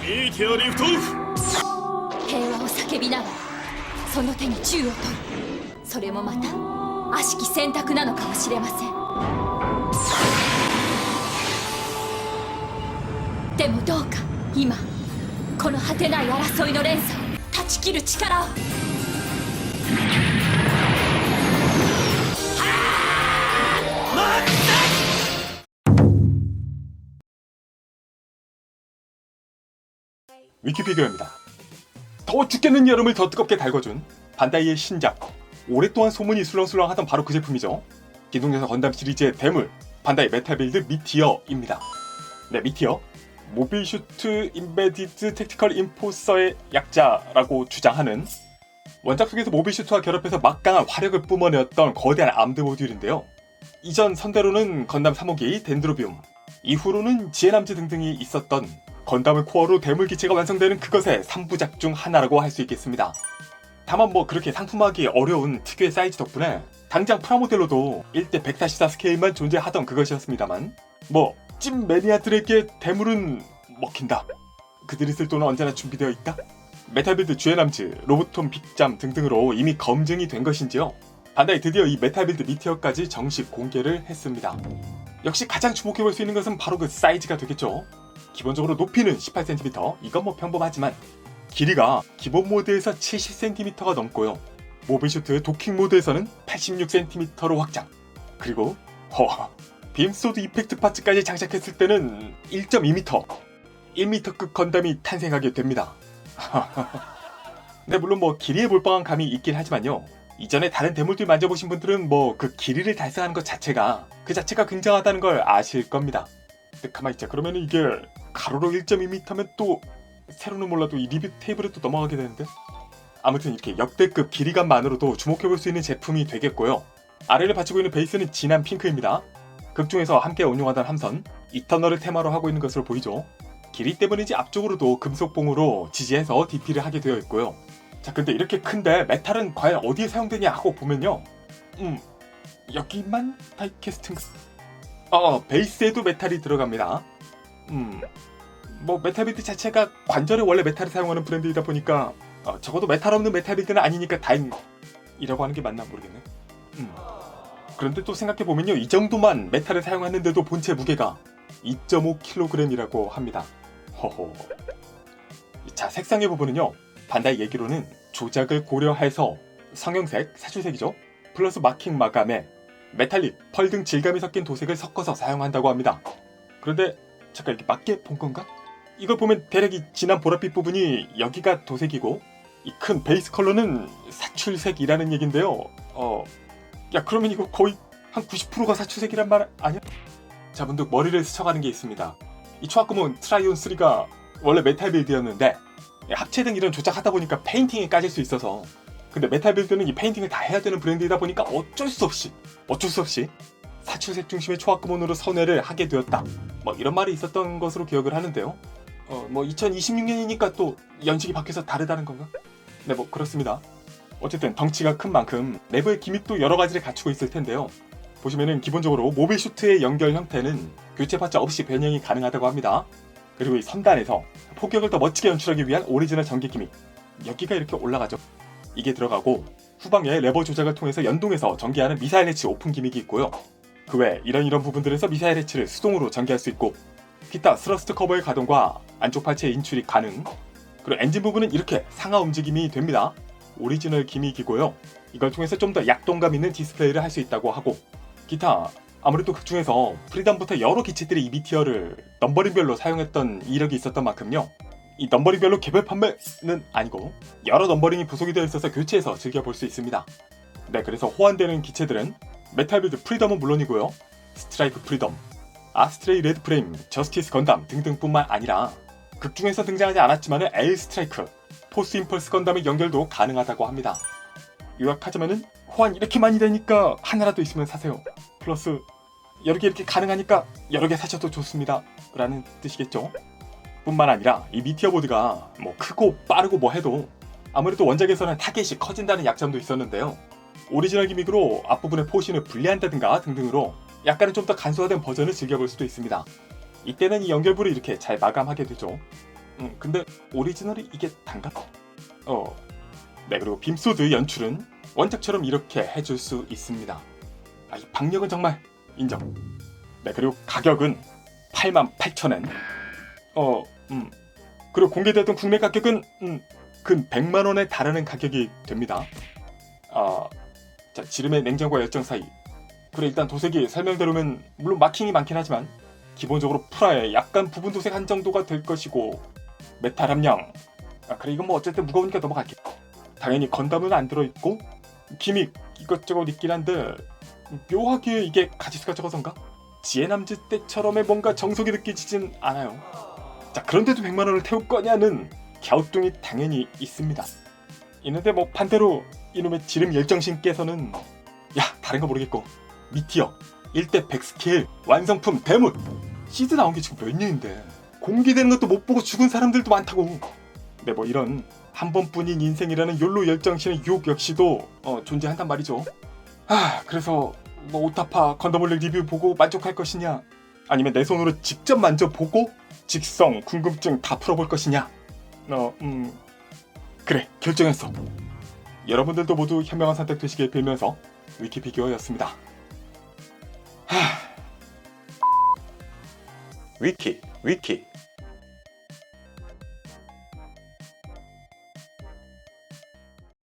見てやれ不豆腐。平和を叫びながらその手に銃を取る。それもまた悪しき選択なのかもしれません。でもどうか今この果てない争いの連鎖を断ち切る力を。위키피디어입니다. 더워 죽겠는 여름을 더 뜨겁게 달궈준 반다이의 신작, 오랫동안 소문이 술렁술렁하던 바로 그 제품이죠. 기동전사 건담 시리즈의 대물, 반다이 메탈빌드 미티어입니다. 네, 미티어, 모빌 슈트 임베디드 택티컬 인포서의 약자라고 주장하는, 원작 속에서 모빌 슈트와 결합해서 막강한 화력을 뿜어내었던 거대한 암드 모듈인데요. 이전 선대로는 건담 3호기 덴드로비움, 이후로는 지혜남즈 등등이 있었던 건담을 코어로 대물 기체가 완성되는 그것의 3부작 중 하나라고 할 수 있겠습니다. 다만 그렇게 상품화하기 어려운 특유의 사이즈 덕분에 당장 프라모델로도 1대 144 스케일만 존재하던 그것이었습니다만, 찐 매니아들에게 대물은 먹힌다. 그들이 쓸 돈은 언제나 준비되어 있다. 메탈빌드 주애남즈, 로보톰 빅잠 등등으로 이미 검증이 된 것인지요. 반다이 드디어 이 메탈빌드 미티어까지 정식 공개를 했습니다. 역시 가장 주목해볼 수 있는 것은 바로 그 사이즈가 되겠죠. 기본적으로 높이는 18cm, 이건 평범하지만 길이가 기본 모드에서 70cm가 넘고요. 모빌슈트 도킹 모드에서는 86cm로 확장. 그리고 빔소드 이펙트 파츠까지 장착했을 때는 1.2m, 1m급 건담이 탄생하게 됩니다. 네, 물론 길이에 몰빵한 감이 있긴 하지만요. 이전에 다른 대물들 만져보신 분들은 그 길이를 달성하는 것 자체가 굉장하다는 걸 아실 겁니다. 근데 가만히 있자. 그러면 이게 가로로 1.2m면 또 세로는 몰라도 이 리뷰 테이블에 또 넘어가게 되는데, 아무튼 이렇게 역대급 길이감만으로도 주목해볼 수 있는 제품이 되겠고요. 아래를 받치고 있는 베이스는 진한 핑크입니다. 극 중에서 함께 운용하던 함선 이터널을 테마로 하고 있는 것으로 보이죠. 길이 때문인지 앞쪽으로도 금속봉으로 지지해서 DP를 하게 되어 있고요. 자, 근데 이렇게 큰데 메탈은 과연 어디에 사용되냐 하고 보면요, 여기만 다이캐스트인가? 베이스에도 메탈이 들어갑니다. 메탈빌드 자체가 관절에 원래 메탈을 사용하는 브랜드이다 보니까 적어도 메탈 없는 메탈빌드는 아니니까 다행이라고 하는 게 맞나 모르겠네. 그런데 또 생각해보면요, 이 정도만 메탈을 사용하는데도 본체 무게가 2.5kg이라고 합니다. 허허. 자, 색상의 부분은요, 반다이 얘기로는 조작을 고려해서 성형색, 사출색이죠, 플러스 마킹 마감에 메탈릭, 펄 등 질감이 섞인 도색을 섞어서 사용한다고 합니다. 그런데 잠깐 이렇게 맞게 본 건가? 이걸 보면 대략 이 진한 보랏빛 부분이 여기가 도색이고 이 큰 베이스 컬러는 사출색이라는 얘긴데요. 그러면 이거 거의 한 90%가 사출색이란 말 아니야? 자, 문득 머리를 스쳐가는 게 있습니다. 이 초합금은 트라이온 3가 원래 메탈 빌드였는데 합체 등 이런 조작하다 보니까 페인팅에 까질 수 있어서, 근데 메탈 빌드는 이 페인팅을 다 해야 되는 브랜드이다 보니까 어쩔 수 없이 사출색 중심의 초합금원으로 선회를 하게 되었다. 이런 말이 있었던 것으로 기억을 하는데요. 2026년이니까 또 연식이 바뀌어서 다르다는 건가? 네, 그렇습니다. 어쨌든 덩치가 큰 만큼 내부의 기믹도 여러 가지를 갖추고 있을 텐데요. 보시면은 기본적으로 모빌 슈트의 연결 형태는 교체 파츠 없이 변형이 가능하다고 합니다. 그리고 이 선단에서 폭격을 더 멋지게 연출하기 위한 오리지널 전개 기믹, 여기가 이렇게 올라가죠. 이게 들어가고 후방에 레버 조작을 통해서 연동해서 전개하는 미사일 해치 오픈 기믹이 있고요. 그 외 이런 부분들에서 미사일 해치를 수동으로 전개할 수 있고, 기타 스러스트 커버의 가동과 안쪽 파츠의 인출이 가능. 그리고 엔진 부분은 이렇게 상하 움직임이 됩니다. 오리지널 기믹이고요. 이걸 통해서 좀 더 약동감 있는 디스플레이를 할 수 있다고 하고, 기타 아무래도 그 중에서 프리덤부터 여러 기체들이 이 미티어를 넘버링별로 사용했던 이력이 있었던 만큼요, 이 넘버링별로 개별 판매는 아니고 여러 넘버링이 부속이 되어 있어서 교체해서 즐겨볼 수 있습니다. 네, 그래서 호환되는 기체들은 메탈빌드 프리덤은 물론이고요, 스트라이크 프리덤, 아스트레이 레드 프레임, 저스티스 건담 등등뿐만 아니라 극 중에서 등장하지 않았지만 에일 스트라이크, 포스 임펄스 건담의 연결도 가능하다고 합니다. 요약하자면은 호환 이렇게 많이 되니까 하나라도 있으면 사세요. 플러스 여러 개 이렇게 가능하니까 여러 개 사셔도 좋습니다 라는 뜻이겠죠. 뿐만 아니라 이 미티어 보드가 크고 빠르고 해도 아무래도 원작에서는 타겟이 커진다는 약점도 있었는데요. 오리지널 기믹으로 앞부분의 포신을 분리한다든가 등등으로 약간은 좀 더 간소화된 버전을 즐겨볼 수도 있습니다. 이때는 이 연결부를 이렇게 잘 마감하게 되죠. 근데 오리지널이 이게 단가? 네, 그리고 빔소드 연출은 원작처럼 이렇게 해줄 수 있습니다. 이 박력은 정말 인정. 네, 그리고 가격은 88,000엔. 그리고 공개되었던 국내 가격은 근 100만 원에 달하는 가격이 됩니다. 자, 지름의 냉정과 열정 사이. 그래, 일단 도색이 설명대로면 물론 마킹이 많긴 하지만 기본적으로 프라의 약간 부분 도색 한 정도가 될 것이고, 메탈 함량. 그래, 이건 뭐 어쨌든 무거우니까 넘어갈게. 당연히 건담은 안 들어있고 기믹 이것저것 있긴 한데 묘하게 이게 가지수가 적어서인가? 지혜남즈 때처럼의 뭔가 정석이 느껴지진 않아요. 자, 그런데도 100만 원을 태울 거냐는 갸우뚱이 당연히 있습니다. 있는데 뭐 반대로 이놈의 지름 열정신께서는 다른 거 모르겠고 미티어 1대 100 스케일 완성품 대물 시드 나온 게 지금 몇 년인데 공개되는 것도 못 보고 죽은 사람들도 많다고. 네, 뭐 이런 한 번뿐인 인생이라는 욜로 열정신의 유혹 역시도 존재한단 말이죠. 그래서 뭐 오타파 건담올릭 리뷰 보고 만족할 것이냐, 아니면 내 손으로 직접 만져보고 직성, 궁금증 다 풀어볼 것이냐. 그래, 결정했어. 여러분들도 모두 현명한 선택 되시길 빌면서 위키피규어였습니다. 위키